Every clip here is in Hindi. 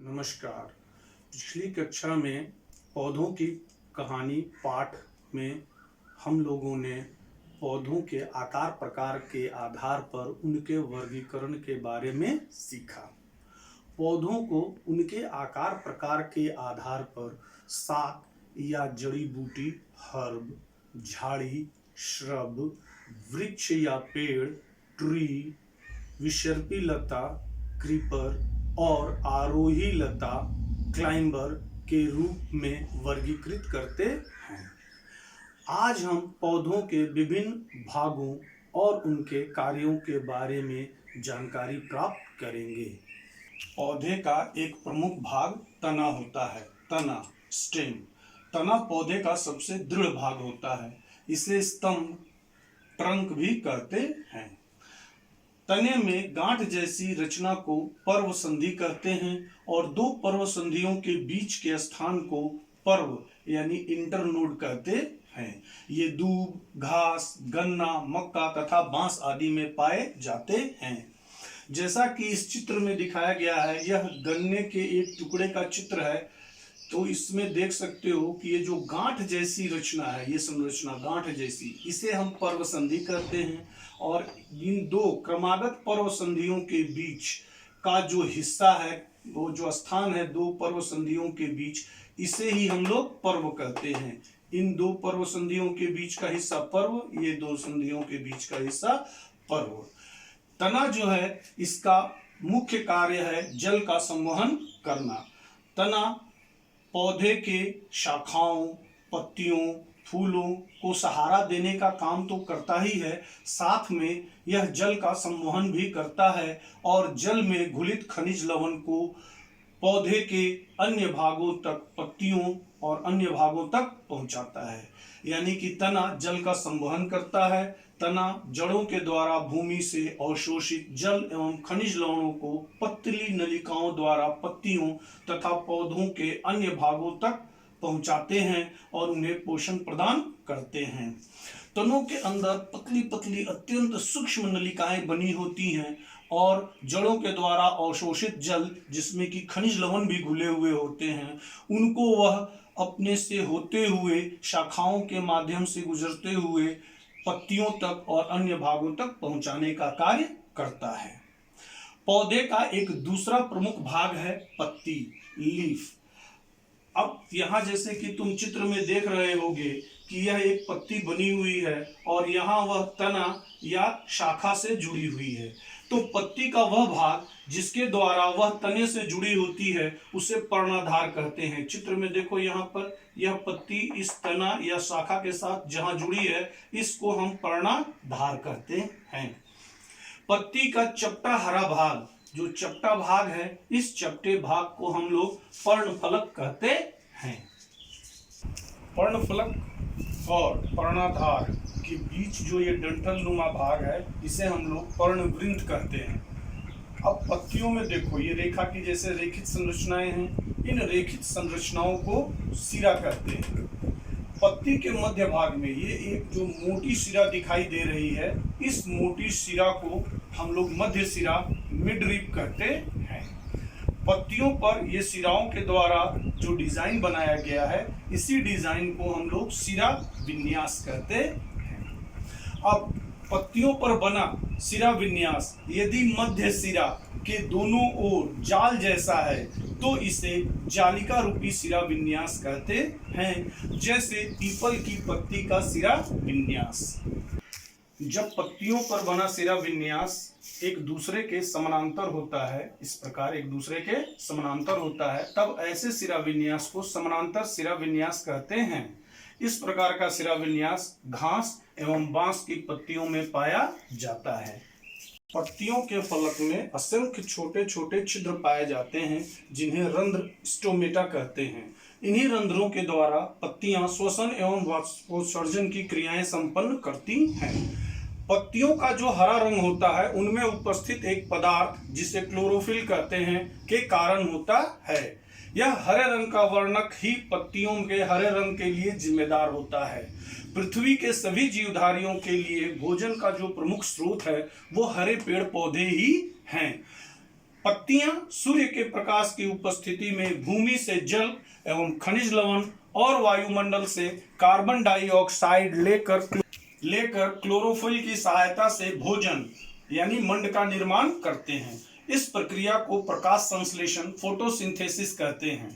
नमस्कार। पिछली कक्षा में पौधों की कहानी पाठ में हम लोगों ने पौधों के आकार प्रकार के आधार पर उनके वर्गीकरण के बारे में सीखा। पौधों को उनके आकार प्रकार के आधार पर शाक या जड़ी बूटी, हर्ब, झाड़ी, श्रब, वृक्ष या पेड़, ट्री, विसर्पी लता, क्रीपर और आरोही लता, क्लाइंबर के रूप में वर्गीकृत करते हैं। आज हम पौधों के विभिन्न भागों और उनके कार्यों के बारे में जानकारी प्राप्त करेंगे। पौधे का एक प्रमुख भाग तना होता है। तना, स्टेम। तना पौधे का सबसे दृढ़ भाग होता है। इसे स्तंभ, ट्रंक भी कहते हैं। तने में गांठ जैसी रचना को पर्व संधि कहते हैं और दो पर्व संधियों के बीच के स्थान को पर्व यानी इंटरनोड कहते हैं। ये दूब, घास, गन्ना, मक्का तथा बांस आदि में पाए जाते हैं। जैसा कि इस चित्र में दिखाया गया है, यह गन्ने के एक टुकड़े का चित्र है। तो इसमें देख सकते हो कि ये जो गांठ जैसी रचना है, ये संरचना गांठ जैसी, इसे हम पर्व संधि कहते हैं। और इन दो क्रमागत पर्व संधियों के बीच का जो हिस्सा है, वो जो स्थान है दो पर्व संधियों के बीच, इसे ही हम लोग पर्व कहते हैं। इन दो पर्व संधियों के बीच का हिस्सा पर्व, ये दो संधियों के बीच का हिस्सा पर्व। तना जो है, इसका मुख्य कार्य है जल का संवहन करना। तना पौधे के शाखाओं, पत्तियों, फूलों को सहारा देने का काम तो करता ही है, साथ में यह जल का संवहन भी करता है और जल में घुलित खनिज लवण को पौधे के अन्य भागों तक, पत्तियों और अन्य भागों तक पहुंचाता है। यानी कि तना जल का संवहन करता है। तना जड़ों के द्वारा भूमि से अवशोषित जल एवं खनिज लवणों को पतली नलिकाओं द्वारा पत्तियों तथा पौधों के अन्य भागों तक पहुंचाते हैं और उन्हें पोषण प्रदान करते हैं। तनों के अंदर पतली पतली अत्यंत सूक्ष्म नलिकाएं बनी होती हैं और जड़ों के द्वारा अवशोषित जल, जिसमें कि खनिज लवण भी घुले हुए होते हैं, उनको वह अपने से होते हुए शाखाओं के माध्यम से गुजरते हुए पत्तियों तक और अन्य भागों तक पहुंचाने का कार्य करता है। पौधे का एक दूसरा प्रमुख भाग है पत्ती, लीफ। अब यहाँ जैसे कि तुम चित्र में देख रहे होगे कि यह एक पत्ती बनी हुई है और यहाँ वह तना या शाखा से जुड़ी हुई है। तो पत्ती का वह भाग जिसके द्वारा वह तने से जुड़ी होती है, उसे पर्णाधार कहते हैं। चित्र में देखो, यहाँ पर यह पत्ती इस तना या शाखा के साथ जहां जुड़ी है, इसको हम पर्णाधार कहते हैं। पत्ती का चपटा हरा भाग, जो चपटा भाग है, इस चपटे भाग को हम लोग पर्णफलक कहते हैं। पर्णफलक और पर्णाधार के बीच जो ये डंठल नुमा भाग है, इसे हम लोग पर्णवृंत कहते हैं। अब पत्तियों में देखो, ये रेखा की जैसे रेखित संरचनाएं हैं, इन रेखित संरचनाओं को सिरा कहते हैं। पत्ती के मध्य भाग में ये एक जो मोटी सिरा दिखाई दे रही है, इस मोटी सिरा को हम लोग मध्य सिरा, मिडरिप कहते हैं। पत्तियों पर ये सिराओं के द्वारा जो डिजाइन बनाया गया है, इसी डिजाइन को हम लोग सिरा विन्यास कहते हैं। अब पत्तियों पर बना सिरा विन्यास यदि मध्य सिरा के दोनों ओर जाल जैसा है, तो इसे जालिका रूपी सिरा विन्यास कहते हैं, जैसे पीपल की पत्ती का सिरा विन्यास। जब पत्तियों पर बना सिरा विन्यास एक दूसरे के समानांतर होता है, इस प्रकार एक दूसरे के समानांतर होता है, तब ऐसे सिरा विन्यास को समानांतर सिरा विन्यास कहते हैं। इस प्रकार का सिरा विन्यास घास एवं बांस की पत्तियों में पाया जाता है। पत्तियों के फलक में असंख्य छोटे छोटे छिद्र पाए जाते हैं, जिन्हें रंध्र, स्टोमेटा कहते हैं। इन्हीं रंध्रों के द्वारा पत्तियां श्वसन एवं वाष्पोत्सर्जन की क्रियाएं संपन्न करती हैं। पत्तियों का जो हरा रंग होता है, उनमें उपस्थित एक पदार्थ जिसे क्लोरोफिल कहते हैं, के कारण होता है। यह हरे रंग का वर्णक ही पत्तियों के हरे रंग के लिए जिम्मेदार होता है। पृथ्वी के सभी जीवधारियों के लिए भोजन का जो प्रमुख स्रोत है, वो हरे पेड़ पौधे ही हैं। पत्तियां सूर्य के प्रकाश की उपस्थिति में भूमि से जल एवं खनिज लवण और वायुमंडल से कार्बन डाइऑक्साइड लेकर क्लोरोफिल की सहायता से भोजन यानी मंड का निर्माण करते हैं। इस प्रक्रिया को प्रकाश संश्लेषण फोटोसिंथेसिस कहते हैं।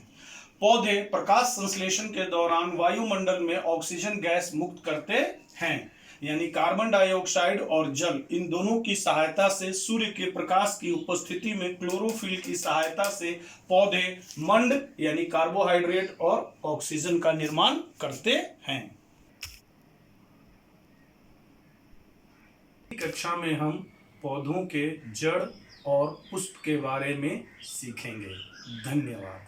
पौधे प्रकाश संश्लेषण के दौरान वायुमंडल में ऑक्सीजन गैस मुक्त करते हैं, यानी कार्बन डाइऑक्साइड और जल इन दोनों की सहायता से सूर्य के प्रकाश की उपस्थिति में क्लोरोफिल की सहायता से पौधे मंड यानी कार्बोहाइड्रेट और ऑक्सीजन का निर्माण करते हैं। कक्षा में हम पौधों के जड़ और पुष्प के बारे में सीखेंगे। धन्यवाद।